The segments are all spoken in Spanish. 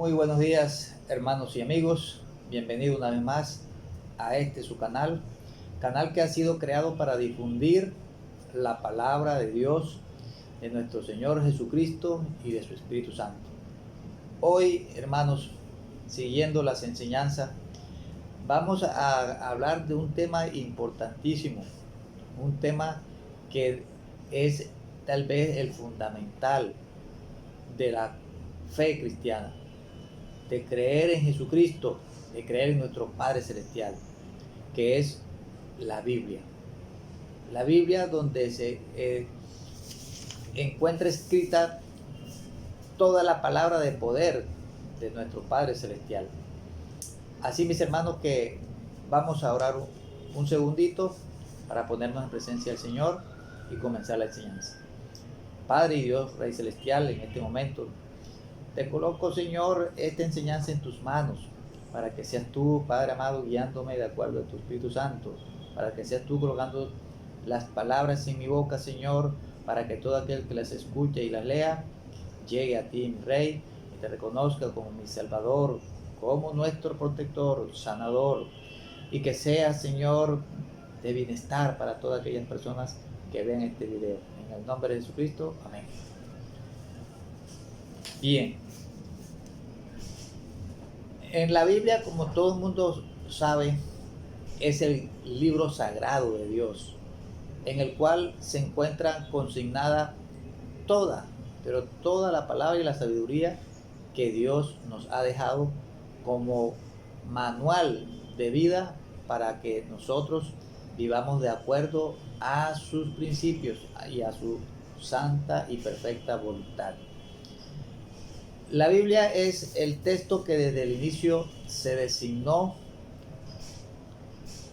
Muy buenos días, hermanos y amigos. Bienvenido una vez más a su canal que ha sido creado para difundir la palabra de Dios, de nuestro Señor Jesucristo y de su Espíritu Santo. Hoy, hermanos, siguiendo las enseñanzas, vamos a hablar de un tema importantísimo, un tema que es tal vez el fundamental de la fe cristiana, de creer en Jesucristo, de creer en nuestro Padre Celestial, que es la Biblia. La Biblia donde se encuentra escrita toda la palabra de poder de nuestro Padre Celestial. Así, mis hermanos, que vamos a orar un segundito para ponernos en presencia del Señor y comenzar la enseñanza. Padre y Dios, Rey Celestial, en este momento te coloco, Señor, esta enseñanza en tus manos, para que seas tú, Padre amado, guiándome de acuerdo a tu Espíritu Santo, para que seas tú colocando las palabras en mi boca, Señor, para que todo aquel que las escuche y las lea, llegue a ti, mi Rey, y te reconozca como mi Salvador, como nuestro protector, sanador, y que sea, Señor, de bienestar para todas aquellas personas que vean este video. En el nombre de Jesucristo, amén. Bien, en la Biblia, como todo el mundo sabe, es el libro sagrado de Dios, en el cual se encuentra consignada toda, pero toda la palabra y la sabiduría que Dios nos ha dejado como manual de vida para que nosotros vivamos de acuerdo a sus principios y a su santa y perfecta voluntad. La Biblia es el texto que desde el inicio se designó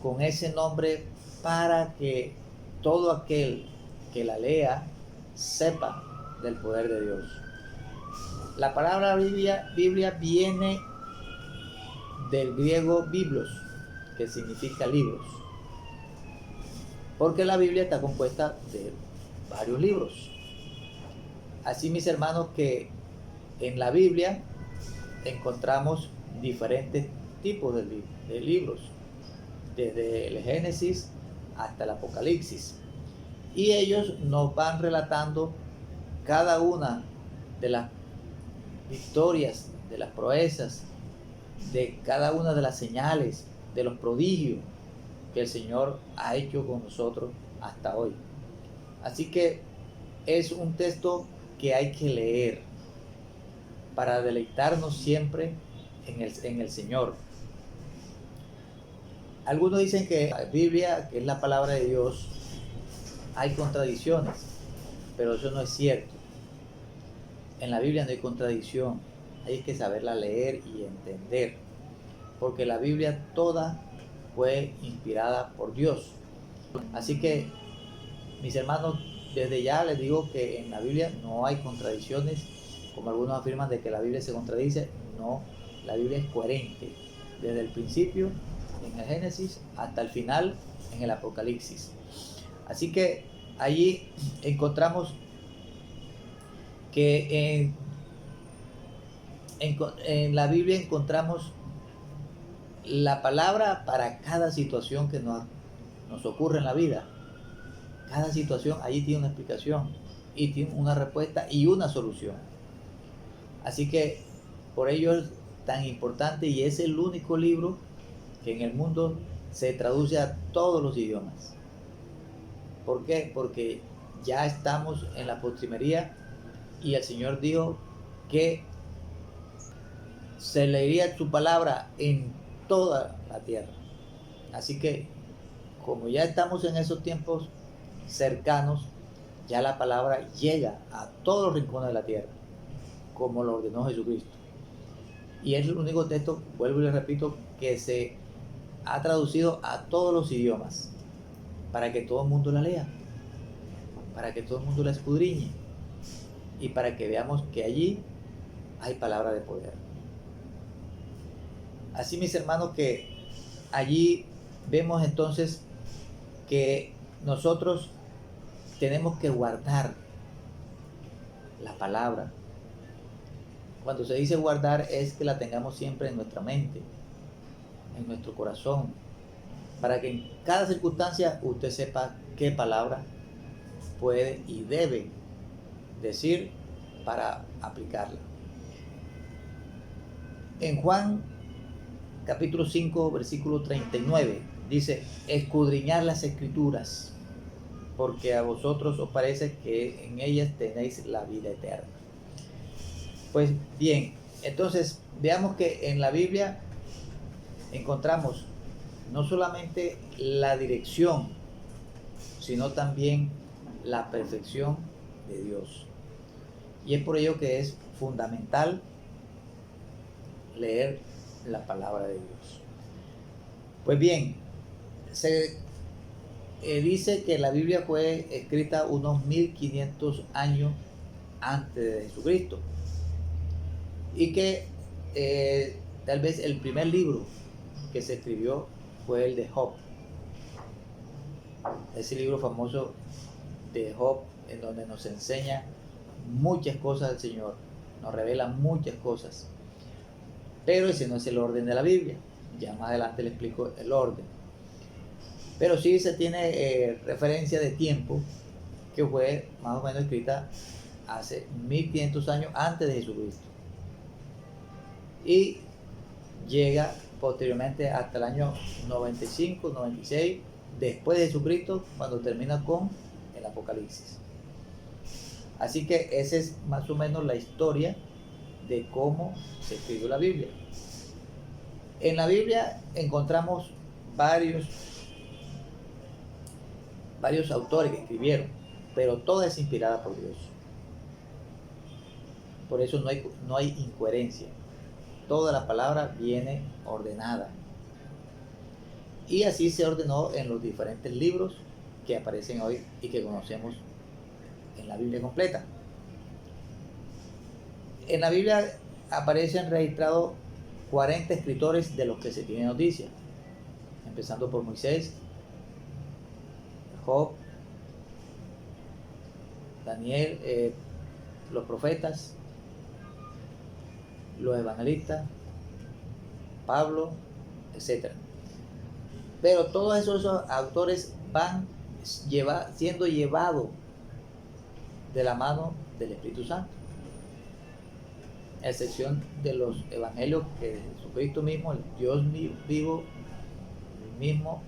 con ese nombre para que todo aquel que la lea sepa del poder de Dios. La palabra Biblia viene del griego biblos, que significa libros, porque la Biblia está compuesta de varios libros. Así, mis hermanos, que en la Biblia encontramos diferentes tipos de libros, desde el Génesis hasta el Apocalipsis, y ellos nos van relatando cada una de las victorias, de las proezas, de cada una de las señales, de los prodigios que el Señor ha hecho con nosotros hasta hoy. Así que es un texto que hay que leer para deleitarnos siempre en el Señor. Algunos dicen que la Biblia, que es la palabra de Dios, hay contradicciones, pero eso no es cierto. En la Biblia no hay contradicción, hay que saberla leer y entender, porque la Biblia toda fue inspirada por Dios. Así que, mis hermanos, desde ya les digo que en la Biblia no hay contradicciones, como algunos afirman de que la Biblia se contradice. No, la Biblia es coherente, desde el principio, en el Génesis, hasta el final, en el Apocalipsis. Así que allí encontramos que en la Biblia encontramos la palabra para cada situación que nos ocurre en la vida. Cada situación allí tiene una explicación y tiene una respuesta y una solución. Así que por ello es tan importante, y es el único libro que en el mundo se traduce a todos los idiomas. ¿Por qué? Porque ya estamos en la postrimería y el Señor dijo que se leería su palabra en toda la tierra. Así que, como ya estamos en esos tiempos cercanos, ya la palabra llega a todos los rincones de la tierra, como lo ordenó Jesucristo. Y es el único texto, vuelvo y le repito, que se ha traducido a todos los idiomas, para que todo el mundo la lea, para que todo el mundo la escudriñe, y para que veamos que allí hay palabra de poder. Así, mis hermanos, que allí vemos entonces que nosotros tenemos que guardar la palabra, Cuando se dice guardar es que la tengamos siempre en nuestra mente, en nuestro corazón, para que en cada circunstancia usted sepa qué palabra puede y debe decir para aplicarla. En Juan capítulo 5 versículo 39 dice: escudriñad las escrituras, porque a vosotros os parece que en ellas tenéis la vida eterna. Pues bien, entonces veamos que en la Biblia encontramos no solamente la dirección, sino también la perfección de Dios. Y es por ello que es fundamental leer la palabra de Dios. Pues bien, se dice que la Biblia fue escrita unos 1500 años antes de Jesucristo, y que tal vez el primer libro que se escribió fue el de Job, ese libro famoso de Job, en donde nos enseña muchas cosas del Señor, nos revela muchas cosas, pero ese no es el orden de la Biblia. Ya más adelante le explico el orden, pero sí se tiene referencia de tiempo, que fue más o menos escrita hace 1500 años antes de Jesucristo, y llega posteriormente hasta el año 95, 96 después de Jesucristo, cuando termina con el Apocalipsis. Así que esa es más o menos la historia de cómo se escribió la Biblia. En la Biblia encontramos varios autores que escribieron, pero toda es inspirada por Dios. Por eso no hay incoherencia. Toda la palabra viene ordenada. Y así se ordenó en los diferentes libros que aparecen hoy y que conocemos en la Biblia completa. En la Biblia aparecen registrados 40 escritores de los que se tiene noticia, empezando por Moisés, Job, Daniel, los profetas, los evangelistas, Pablo, etc. Pero todos esos autores van siendo llevados de la mano del Espíritu Santo, a excepción de los evangelios que Jesucristo mismo, el Dios vivo mismo,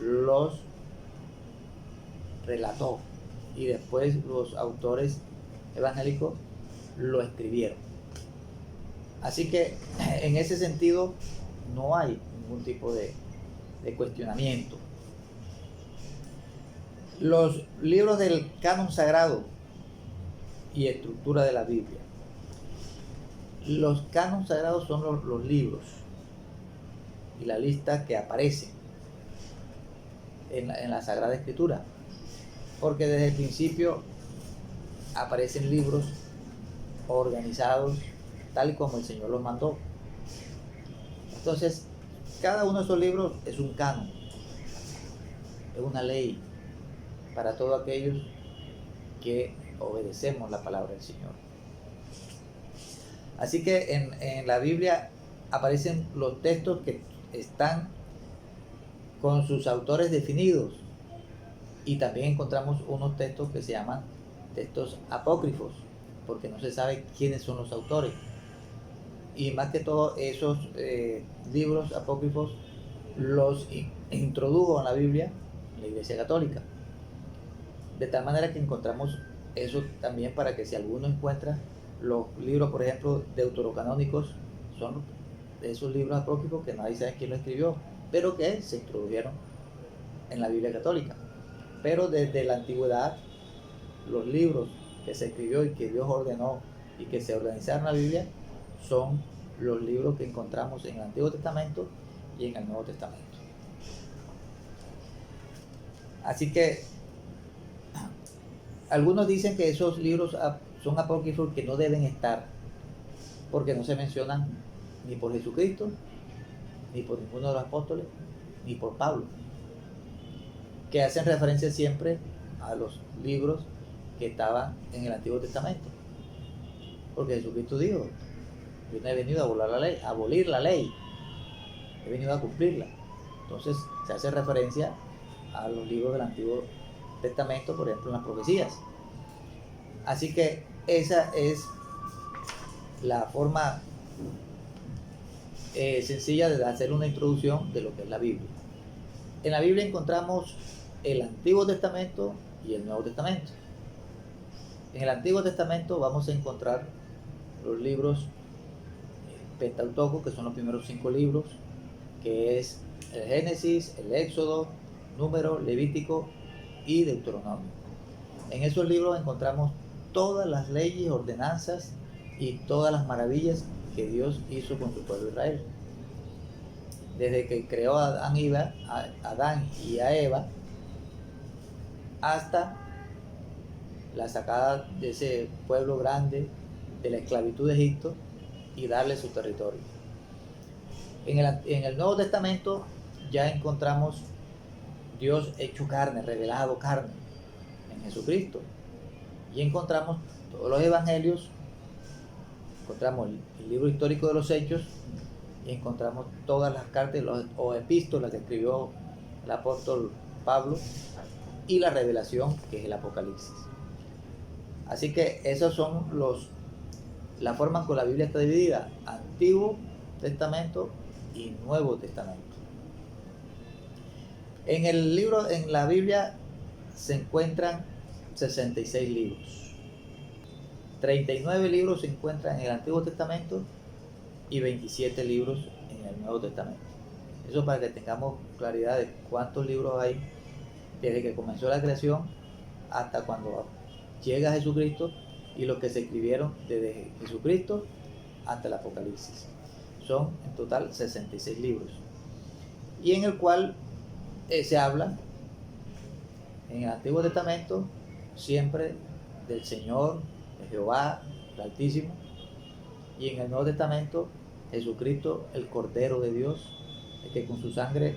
los relató, y después los autores evangélicos lo escribieron. Así que en ese sentido no hay ningún tipo de cuestionamiento. Los libros del canon sagrado y estructura de la Biblia. Los canon sagrados son los libros y la lista que aparece en la Sagrada Escritura, porque desde el principio aparecen libros organizados tal y como el Señor los mandó. Entonces, cada uno de esos libros es un canon, es una ley para todos aquellos que obedecemos la palabra del Señor. Así que en la Biblia aparecen los textos que están con sus autores definidos, y también encontramos unos textos que se llaman textos apócrifos, porque no se sabe quiénes son los autores. Y más que todo, esos libros apócrifos los introdujo en la Biblia la Iglesia Católica, de tal manera que encontramos eso también, para que si alguno encuentra los libros, por ejemplo, deuterocanónicos, son esos libros apócrifos que nadie sabe quién lo escribió, pero que se introdujeron en la Biblia Católica. Pero desde la antigüedad, los libros que se escribió y que Dios ordenó y que se organizaron en la Biblia son los libros que encontramos en el Antiguo Testamento y en el Nuevo Testamento. Así que algunos dicen que esos libros son apócrifos, que no deben estar, porque no se mencionan ni por Jesucristo, ni por ninguno de los apóstoles, ni por Pablo, que hacen referencia siempre a los libros que estaban en el Antiguo Testamento, porque Jesucristo dijo: Yo no he venido a abolir la ley, he venido a cumplirla. Entonces se hace referencia a los libros del Antiguo Testamento, por ejemplo, en las profecías. Así que esa es la forma sencilla de hacer una introducción de lo que es la Biblia. En la Biblia encontramos el Antiguo Testamento y el Nuevo Testamento. En el Antiguo Testamento vamos a encontrar los libros Pentateuco, que son los primeros 5 libros, que es el Génesis, el Éxodo, Número, Levítico y Deuteronomio. En esos libros encontramos todas las leyes, ordenanzas y todas las maravillas que Dios hizo con su pueblo Israel. Desde que creó a Adán y a Eva, hasta la sacada de ese pueblo grande de la esclavitud de Egipto y darle su territorio. En el Nuevo Testamento ya encontramos Dios hecho carne, revelado carne en Jesucristo. Y encontramos todos los evangelios, encontramos el libro histórico de los Hechos y encontramos todas las cartas o epístolas que escribió el apóstol Pablo y la revelación, que es el Apocalipsis. Así que esos son la forma en que la Biblia está dividida: Antiguo Testamento y Nuevo Testamento. En la Biblia se encuentran 66 libros. 39 libros se encuentran en el Antiguo Testamento y 27 libros en el Nuevo Testamento. Eso para que tengamos claridad de cuántos libros hay desde que comenzó la creación hasta cuando llega Jesucristo, y los que se escribieron desde Jesucristo hasta el Apocalipsis. Son en total 66 libros, y en el cual se habla en el Antiguo Testamento siempre del Señor, de Jehová, el Altísimo, y en el Nuevo Testamento Jesucristo, el Cordero de Dios, el que con su sangre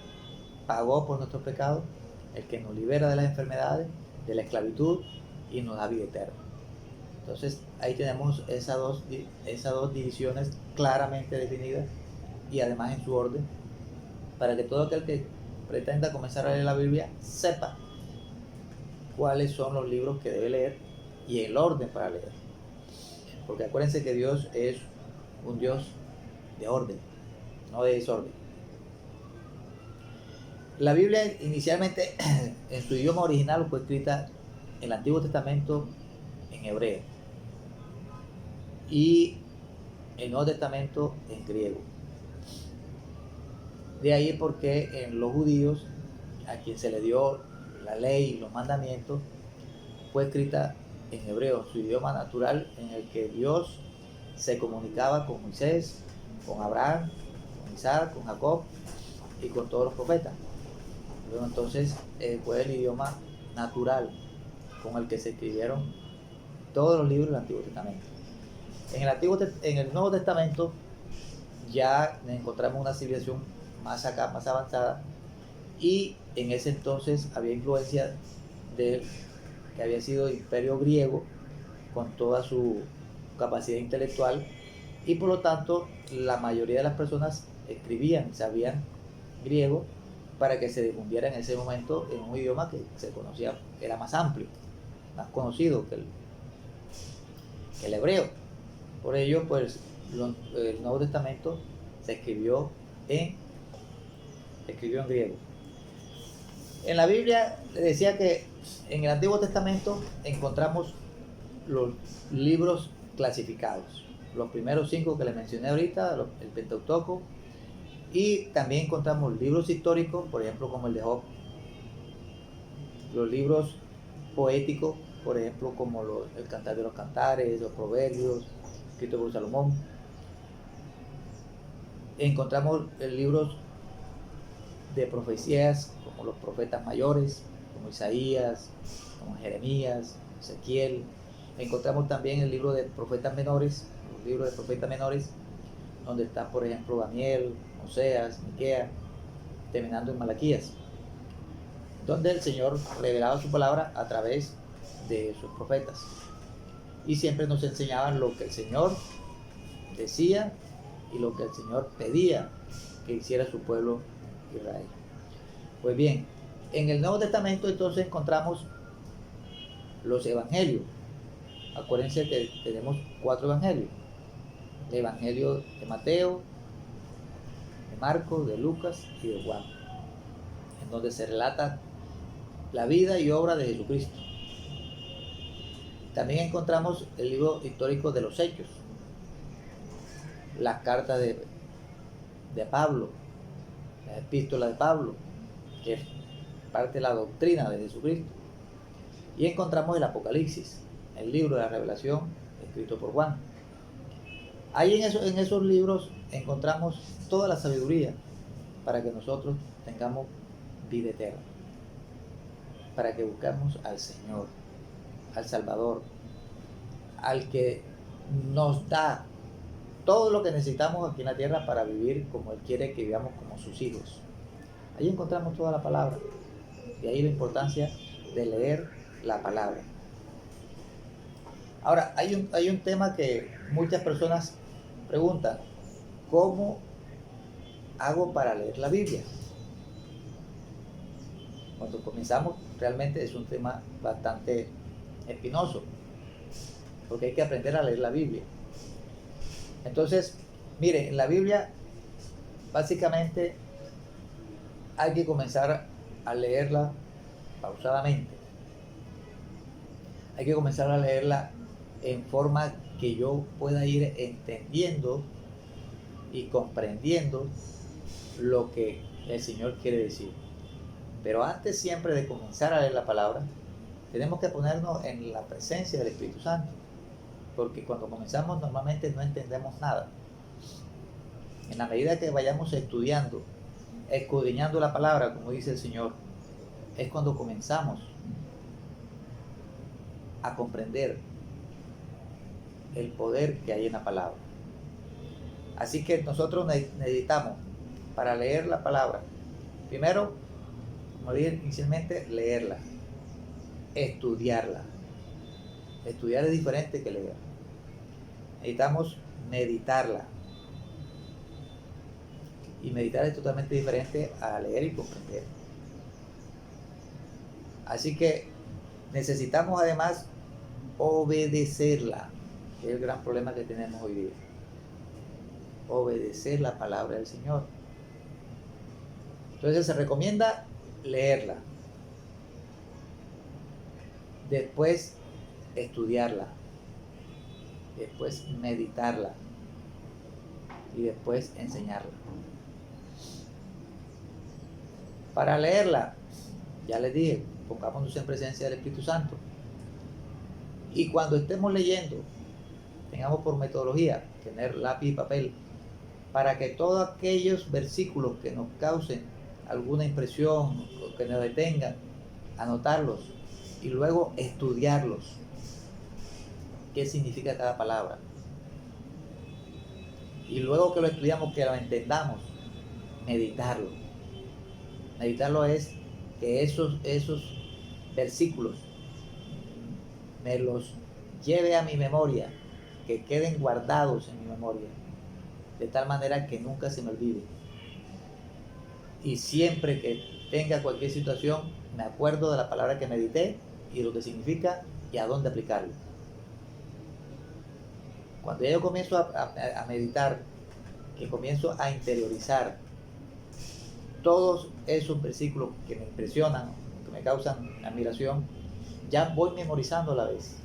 pagó por nuestros pecados, el que nos libera de las enfermedades, de la esclavitud y nos da vida eterna. Entonces ahí tenemos esas dos divisiones claramente definidas y además en su orden, para que todo aquel que pretenda comenzar a leer la Biblia sepa cuáles son los libros que debe leer y el orden para leer. Porque acuérdense que Dios es un Dios de orden, no de desorden. La Biblia inicialmente en su idioma original fue escrita en el Antiguo Testamento en hebreo y el Nuevo Testamento en griego. De ahí porque en los judíos, a quien se le dio la ley y los mandamientos, fue escrita en hebreo, su idioma natural, en el que Dios se comunicaba con Moisés, con Abraham, con Isaac, con Jacob y con todos los profetas. Luego entonces fue el idioma natural con el que se escribieron todos los libros del Antiguo Testamento. En el Nuevo Testamento ya encontramos una civilización más avanzada, y en ese entonces había influencia del que había sido el Imperio griego con toda su capacidad intelectual, y por lo tanto la mayoría de las personas escribían, sabían griego, para que se difundiera en ese momento en un idioma que se conocía, era más amplio, más conocido que el hebreo. Por ello, pues el Nuevo Testamento se escribió en griego. En la Biblia le decía que en el Antiguo Testamento encontramos los libros clasificados. Los primeros 5 que les mencioné ahorita, el Pentateuco, y también encontramos libros históricos, por ejemplo, como el de Job. Los libros poéticos, por ejemplo, como el Cantar de los Cantares, los Proverbios, escritos por Salomón. Encontramos libros de profecías, como los profetas mayores, como Isaías, como Jeremías, Ezequiel. Encontramos también el libro de profetas menores, los libros de profetas menores, donde está, por ejemplo, Daniel, Oseas, Miqueas, terminando en Malaquías, donde el Señor revelaba su palabra a través de sus profetas, y siempre nos enseñaban lo que el Señor decía y lo que el Señor pedía que hiciera su pueblo Israel. Pues bien, en el Nuevo Testamento entonces encontramos los evangelios. Acuérdense que tenemos 4 evangelios: el evangelio de Mateo, de Marcos, de Lucas y de Juan, en donde se relata la vida y obra de Jesucristo. También encontramos el libro histórico de los Hechos, las cartas de Pablo, las epístolas de Pablo, que es parte de la doctrina de Jesucristo. Y encontramos el Apocalipsis, el libro de la Revelación, escrito por Juan. Ahí en esos libros encontramos toda la sabiduría para que nosotros tengamos vida eterna, para que busquemos al Señor, al Salvador, al que nos da todo lo que necesitamos aquí en la tierra para vivir como Él quiere que vivamos, como sus hijos. Ahí encontramos toda la palabra, y ahí la importancia de leer la palabra. Ahora, hay un tema que muchas personas preguntan: ¿cómo hago para leer la Biblia? Cuando comenzamos, realmente es un tema bastante espinoso, porque hay que aprender a leer la Biblia. Entonces, mire, en la Biblia básicamente hay que comenzar a leerla pausadamente. Hay que comenzar a leerla en forma que yo pueda ir entendiendo y comprendiendo lo que el Señor quiere decir. Pero antes siempre de comenzar a leer la palabra, tenemos que ponernos en la presencia del Espíritu Santo, porque cuando comenzamos normalmente no entendemos nada. En la medida que vayamos estudiando, escudriñando la palabra, como dice el Señor, es cuando comenzamos a comprender el poder que hay en la palabra. Así que nosotros necesitamos, para leer la palabra, primero, como dije inicialmente, leerla, estudiarla. Estudiar es diferente que leer. Necesitamos meditarla. Y meditar es totalmente diferente a leer y comprender. Así que necesitamos además obedecerla, que es el gran problema que tenemos hoy día. Obedecer la palabra del Señor. Entonces se recomienda leerla, después estudiarla, después meditarla y después enseñarla. Para leerla, ya les dije, pongámonos en presencia del Espíritu Santo. Y cuando estemos leyendo, tengamos por metodología tener lápiz y papel, para que todos aquellos versículos que nos causen alguna impresión, que nos detengan, anotarlos y luego estudiarlos. ¿Qué significa cada palabra? Y luego que lo estudiamos, que lo entendamos, meditarlo. Meditarlo es que esos versículos me los lleve a mi memoria, que queden guardados en mi memoria, de tal manera que nunca se me olvide. Y siempre que tenga cualquier situación, me acuerdo de la palabra que medité y lo que significa y a dónde aplicarlo. Cuando yo comienzo a meditar, que comienzo a interiorizar todos esos versículos que me impresionan, que me causan admiración, ya voy memorizando a la vez.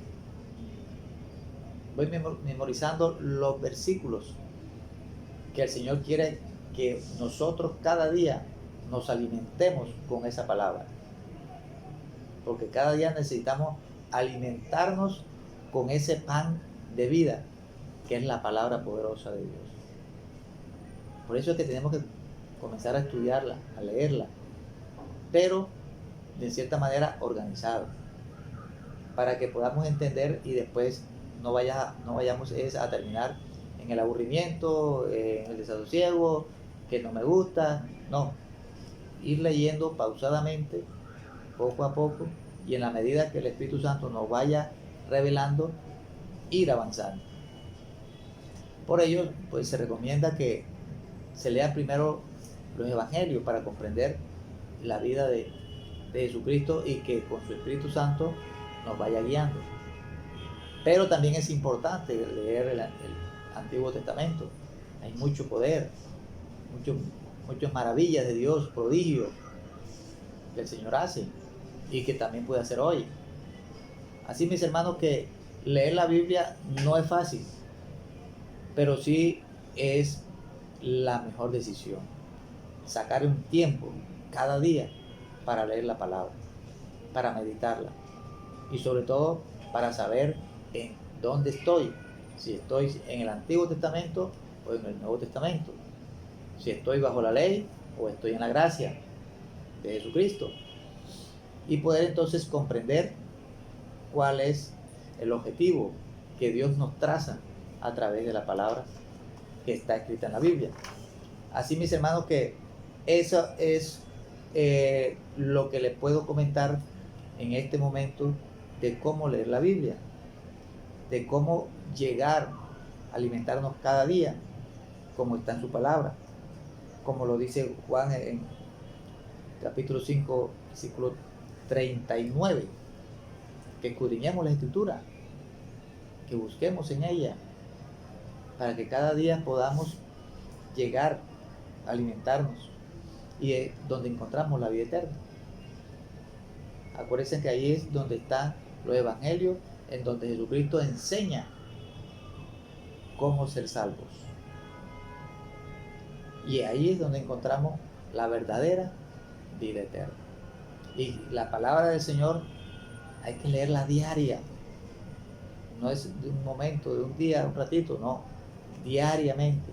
Voy memorizando los versículos que el Señor quiere que nosotros cada día nos alimentemos con esa palabra. Porque cada día necesitamos alimentarnos con ese pan de vida, que es la palabra poderosa de Dios. Por eso es que tenemos que comenzar a estudiarla, a leerla, pero de cierta manera organizado, para que podamos entender y después no vayamos a terminar en el aburrimiento, en el desasosiego, que no me gusta. No, ir leyendo pausadamente, poco a poco, y en la medida que el Espíritu Santo nos vaya revelando, ir avanzando. Por ello, pues se recomienda que se lea primero los evangelios para comprender la vida de Jesucristo y que con su Espíritu Santo nos vaya guiando. Pero también es importante leer el Antiguo Testamento. Hay mucho poder, muchas maravillas de Dios, prodigios que el Señor hace y que también puede hacer hoy. Así, mis hermanos, que leer la Biblia no es fácil, pero sí es la mejor decisión. Sacar un tiempo cada día para leer la palabra, para meditarla y sobre todo para saber en dónde estoy, si estoy en el Antiguo Testamento o en el Nuevo Testamento, si estoy bajo la ley o estoy en la gracia de Jesucristo, y poder entonces comprender cuál es el objetivo que Dios nos traza a través de la palabra que está escrita en la Biblia. Así, mis hermanos, que eso es lo que les puedo comentar en este momento de cómo leer la Biblia, de cómo llegar a alimentarnos cada día, como está en su palabra, como lo dice Juan en capítulo 5, versículo 39, que escudriñemos la Escritura, que busquemos en ella, para que cada día podamos llegar a alimentarnos y es donde encontramos la vida eterna. Acuérdense que ahí es donde están los evangelios, en donde Jesucristo enseña cómo ser salvos. Y ahí es donde encontramos la verdadera vida eterna. Y la palabra del Señor hay que leerla diaria. No es de un momento, de un día, un ratito, no. Diariamente,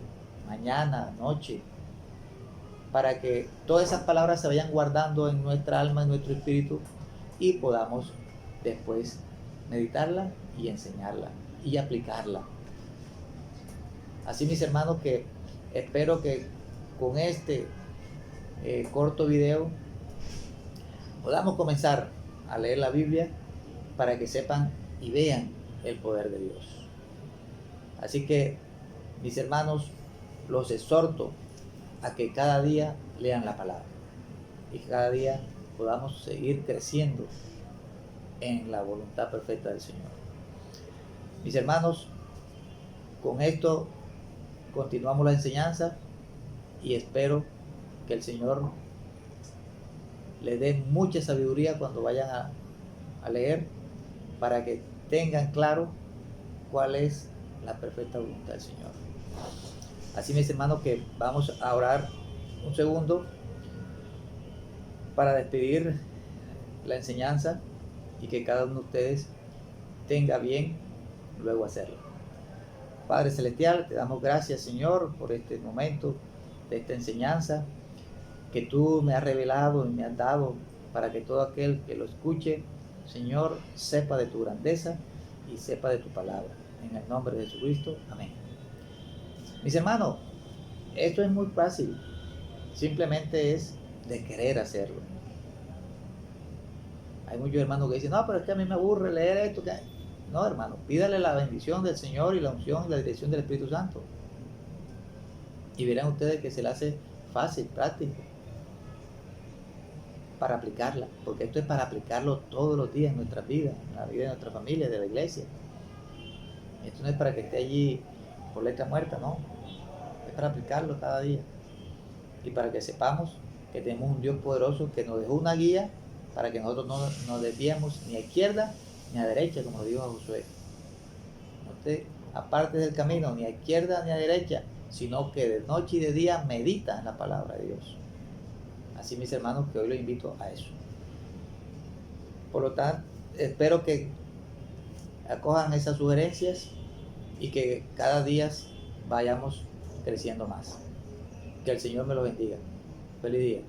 mañana, noche, para que todas esas palabras se vayan guardando en nuestra alma, en nuestro espíritu, y podamos después meditarla y enseñarla y aplicarla. Así, mis hermanos, que espero que con este corto video podamos comenzar a leer la Biblia para que sepan y vean el poder de Dios. Así que, mis hermanos, los exhorto a que cada día lean la palabra y que cada día podamos seguir creciendo en la voluntad perfecta del Señor. Mis hermanos, con esto continuamos la enseñanza y espero que el Señor les dé mucha sabiduría cuando vayan a leer, para que tengan claro cuál es la perfecta voluntad del Señor. Así, mis hermanos, que vamos a orar un segundo para despedir la enseñanza y que cada uno de ustedes tenga bien luego hacerlo. Padre Celestial, te damos gracias, Señor, por este momento de esta enseñanza que tú me has revelado y me has dado para que todo aquel que lo escuche, Señor, sepa de tu grandeza y sepa de tu palabra. En el nombre de Jesucristo, amén. Mis hermanos, esto es muy fácil, simplemente es de querer hacerlo. Hay muchos hermanos que dicen, no, pero es que a mí me aburre leer esto. No, hermano, pídale la bendición del Señor y la unción y la dirección del Espíritu Santo. Y verán ustedes que se le hace fácil, práctico, para aplicarla, porque esto es para aplicarlo todos los días en nuestras vidas, en la vida de nuestra familia, de la iglesia. Esto no es para que esté allí por letra muerta, no. Es para aplicarlo cada día. Y para que sepamos que tenemos un Dios poderoso que nos dejó una guía para que nosotros no nos desviemos ni a izquierda ni a derecha, como dijo Josué. No te apartes del camino ni a izquierda ni a derecha, sino que de noche y de día medita en la palabra de Dios. Así, mis hermanos, que hoy los invito a eso. Por lo tanto, espero que acojan esas sugerencias y que cada día vayamos creciendo más. Que el Señor me lo bendiga. Feliz día.